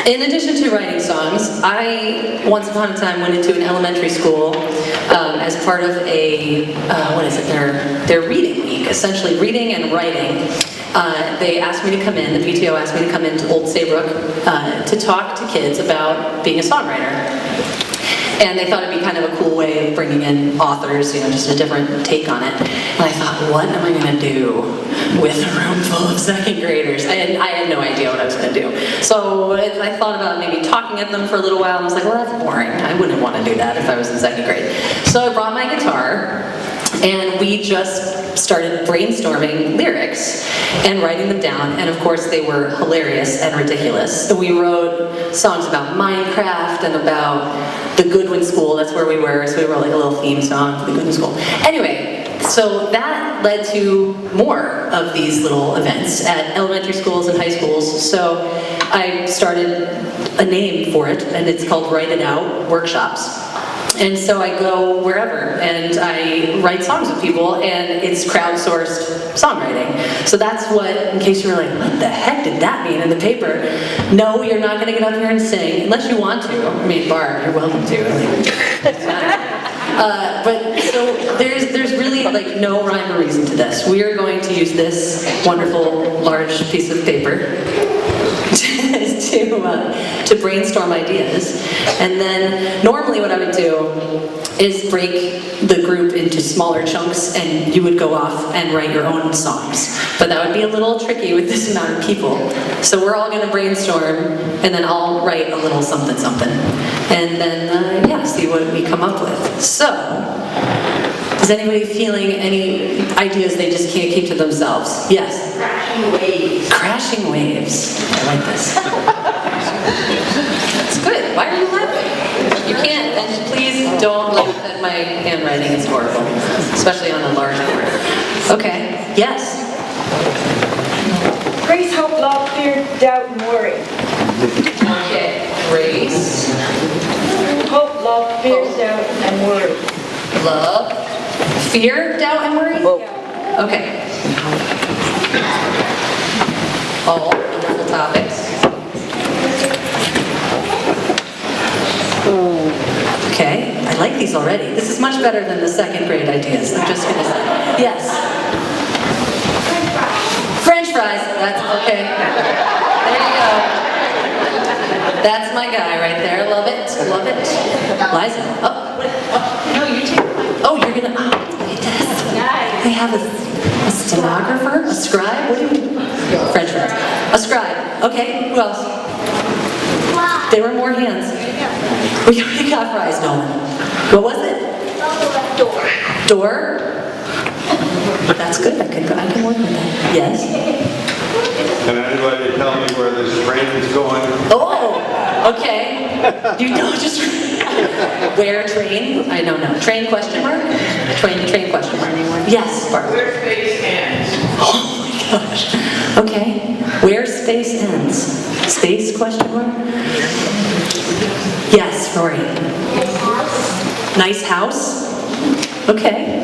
In addition to writing songs, I once upon a time went into an elementary school as part of a, what is it, their reading week, essentially reading and writing. They asked me to come in, the PTO asked me to come into Old Saybrook to talk to kids about being a songwriter. And they thought it'd be kind of a cool way of bringing in authors, just a different take on it. And I thought, what am I going to do with a room full of second graders? I had no idea what I was going to do. So I thought about maybe talking at them for a little while, and I was like, well, that's boring. I wouldn't want to do that if I was in second grade. So I brought my guitar, and we just started brainstorming lyrics and writing them down, and of course they were hilarious and ridiculous. So we wrote songs about Minecraft and about the Goodwin School, that's where we were, so we wrote like a little theme song for the Goodwin School. Anyway, so that led to more of these little events at elementary schools and high schools, so I started a name for it, and it's called Write It Out Workshops. And so I go wherever, and I write songs with people, and it's crowdsourced songwriting. So that's what, in case you were like, what the heck did that mean in the paper? No, you're not going to get up here and sing, unless you want to. I mean, Barb, you're welcome to. But so there's really like no rhyme or reason to this. We are going to use this wonderful large piece of paper to brainstorm ideas, and then normally what I would do is break the group into smaller chunks, and you would go off and write your own songs. But that would be a little tricky with this amount of people. So we're all going to brainstorm, and then I'll write a little something something, and then see what we come up with. So, is anybody feeling any ideas they just can't keep to themselves? Yes? Crashing waves. Crashing waves. I like this. It's good. Why are you laughing? You can't, and please don't laugh at my handwriting. It's horrible, especially on a large board. Okay. Yes? Grace, hope, love, fear, doubt, and worry. Okay. Grace. Hope, love, fear, doubt, and worry. Love. Fear, doubt, and worry? Okay. All wonderful topics. Okay, I like these already. This is much better than the second grade ideas, I'm just gonna say. Yes? French fries, that's okay. There you go. That's my guy right there, love it, love it. Liza, no, you take mine. Oh, you're gonna, they have a stenographer, a scribe, what do you French fries. A scribe, okay, who else? There were more hands. We already got fries, no. What was it? Door. Door? That's good, I can work with that. Yes? Can anybody tell me where this train is going? Oh, okay. You know, just where train? I don't know. Train question mark? Train question mark. Yes, Bart. Where space ends. Oh my gosh. Okay. Where space ends? Space question mark? Yes, Rory. Nice house? Okay.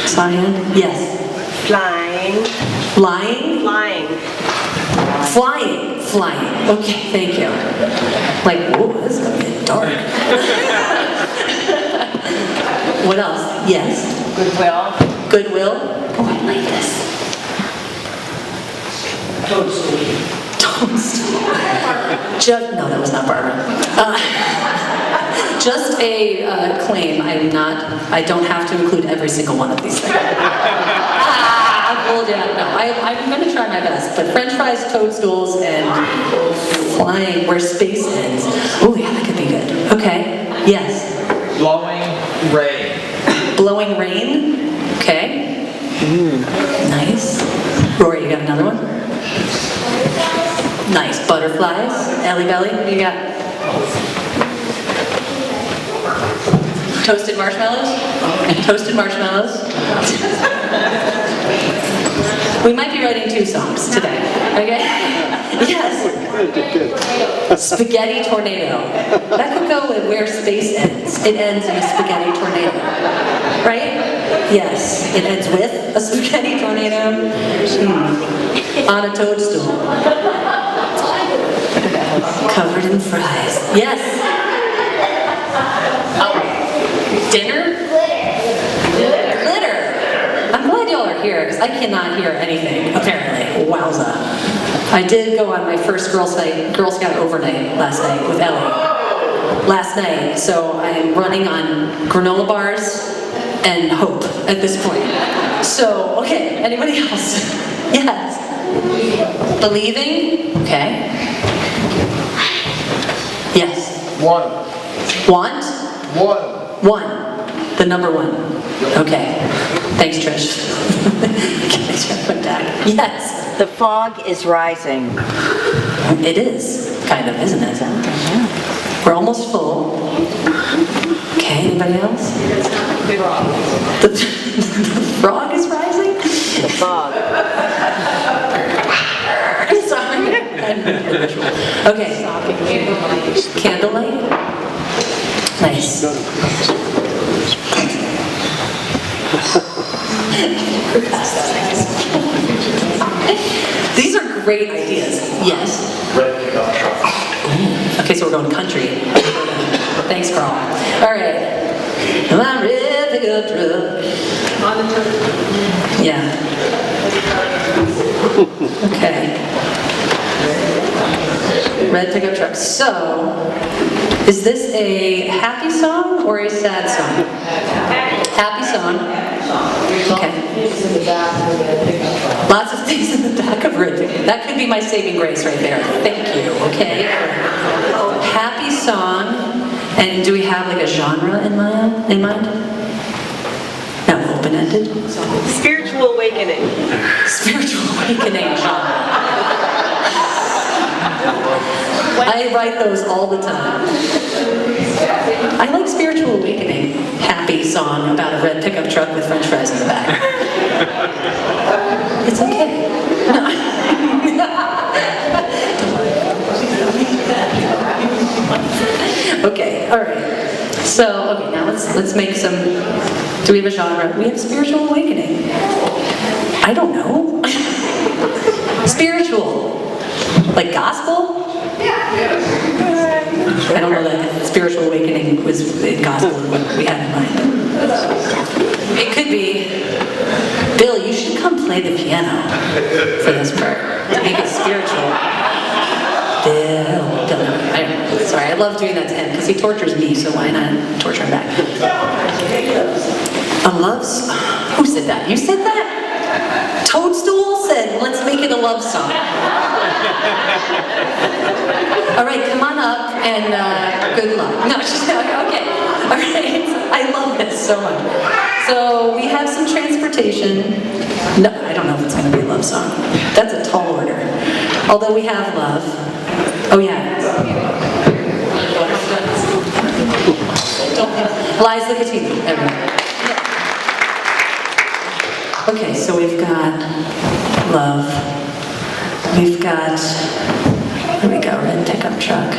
Cyan? Yes. Flying. Lying? Flying. Flying. Flying. Okay, thank you. Like, whoa, this is gonna get dark. What else? Yes. Goodwill. Goodwill? Oh, I like this. Toadstool. Toadstool. No, that was not Barbara. Just a claim. I don't have to include every single one of these things. I fooled you. No, I'm going to try my best. But French fries, toadstools, and flying where space ends. Oh, yeah, that could be good. Okay. Yes. Blowing rain. Blowing rain. Okay. Nice. Rory, you got another one? Nice. Butterflies. Ellie Belly, what do you got? Toasted marshmallows? Toasted marshmallows. We might be writing 2 songs today, okay? Yes. Spaghetti tornado. That could go with where space ends. It ends in a spaghetti tornado, right? Yes, it ends with a spaghetti tornado on a toadstool. Covered in fries. Yes. Oh, dinner? Glitter. I'm glad y'all are here because I cannot hear anything, apparently. Wowza. I did go on my first Girl Scout overnight last night with Ellie. Last night, so I'm running on granola bars and hope at this point. So, okay, anybody else? Yes. Believing? Okay. Yes. One. Want? One. One. The number one. Okay. Thanks, Trish. Thanks for putting back. Yes. The fog is rising. It is, kind of, isn't it? We're almost full. Okay, anybody else? The frog is rising? The fog. Sorry. Okay. Candlelight? Nice. These are great ideas. Yes. Okay, so we're going country. Thanks, Carl. All right. My red pickup truck. Yeah. Okay. Red pickup truck. So, is this a happy song or a sad song? Happy song. Okay. Lots of things in the back of red pickup. That could be my saving grace right there. Thank you. Okay. Happy song. And do we have like a genre in mind? No, open-ended? Spiritual awakening. Spiritual awakening genre. I write those all the time. I like spiritual awakening. Happy song about a red pickup truck with french fries in the back. It's okay. Okay, all right. So, okay, now let's make some. Do we have a genre? We have spiritual awakening. I don't know. Spiritual, like gospel. I don't know that spiritual awakening was in gospel what we had in mind. It could be. Bill, you should come play the piano for this part to make it spiritual. Bill, sorry, I love doing that to him because he tortures me, so why not torture him back? A love song? Who said that? You said that? Toadstool said, let's make it a love song. All right, come on up and good luck. No, just okay. All right, I love this so much. So we have some transportation. No, I don't know if it's going to be a love song. That's a tall order. Although we have love. Oh yeah. Lies like a TV, everyone. Okay, so we've got love. We've got, here we go, red pickup truck.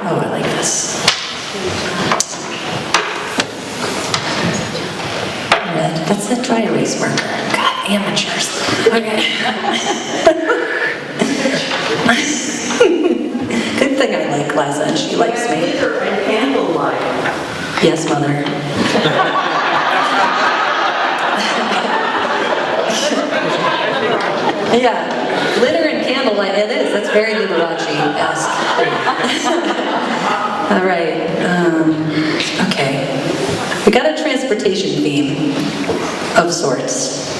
Oh, I like this. Red, that's the dry erase marker. God, amateurs. Okay. Good thing I like Liza and she likes me. Yes, Mother. Yeah, glitter and candlelight, it is. That's very Liberace-esque. All right, okay. We got a transportation theme of sorts.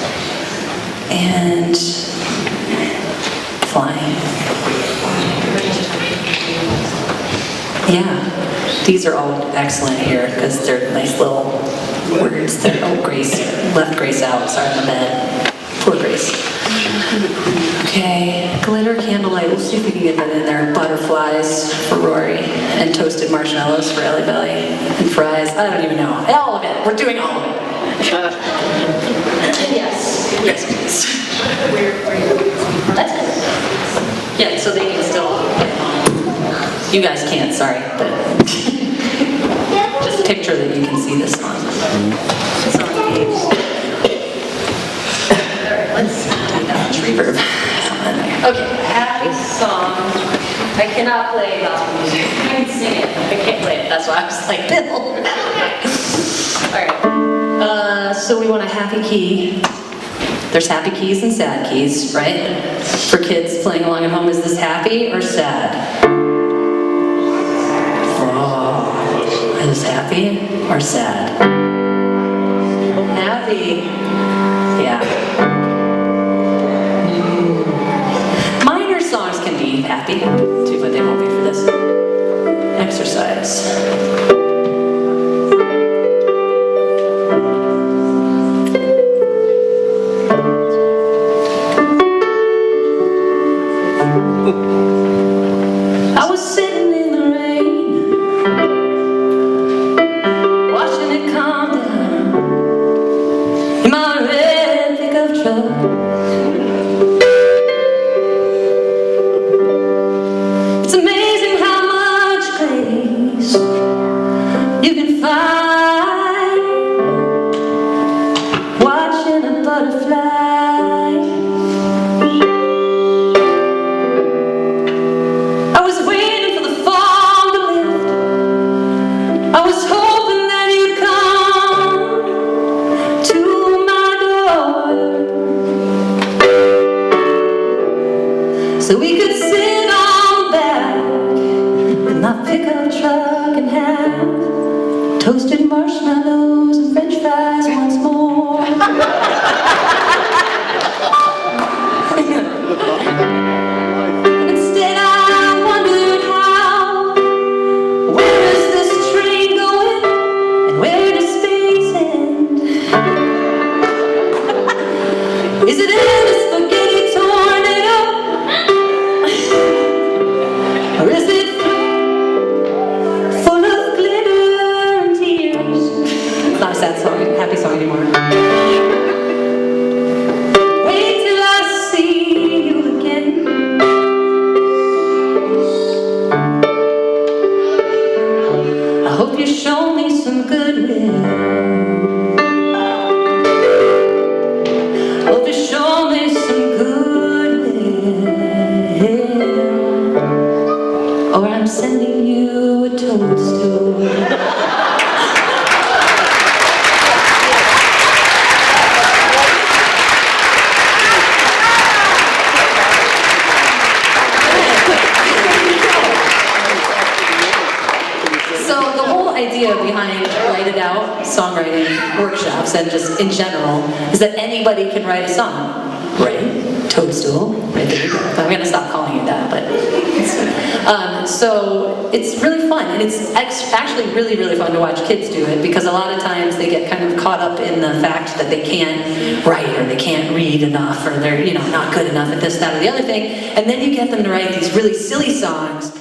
And flying. Yeah, these are all excellent here because they're nice little words. They're, oh, Grace, left Grace out, sorry, my bad. Poor Grace. Okay, glitter, candlelight, we'll see if we can get that in there. Butterflies for Rory, and toasted marshmallows for Ellie Belly, and fries, I don't even know. All of it, we're doing all of it. Yes, please. That's it. Yeah, so they can still, you guys can't, sorry, but just picture that you can see this on. It's on the page. Let's do that reverb. Okay, happy song. I cannot play gospel music. I can sing it. I can't play it. That's why I was like, Bill. All right. So we want a happy key. There's happy keys and sad keys, right? For kids playing along at home, is this happy or sad? Oh, is this happy or sad? Happy. Yeah. Minor songs can be happy, too, but they won't be for this exercise. I was sitting in the rain, watching it calm down in my red pickup truck. It's amazing how much grace you can find watching a butterfly. I was waiting for the fall to lift. I was hoping that you'd come to my door, so we could sit on back in my pickup truck and have toasted marshmallows and french fries once more. Instead, I wondered where is this train going and where does space end? Is it in a spaghetti tornado? Or is it full of glitter and tears? It's not a sad song, happy song anymore. Wait till I see you again. I hope you show me some goodwill. Hope you show me some goodwill. Or I'm sending you a toadstool. So the whole idea behind Write It Out songwriting workshops and just in general is that anybody can write a song. Right? Toadstool. Right there you go. I'm going to stop calling you that, but so it's really fun, and it's actually really, really fun to watch kids do it, because a lot of times they get kind of caught up in the fact that they can't write or they can't read enough or they're not good enough at this, that, or the other thing, and then you get them to write these really silly songs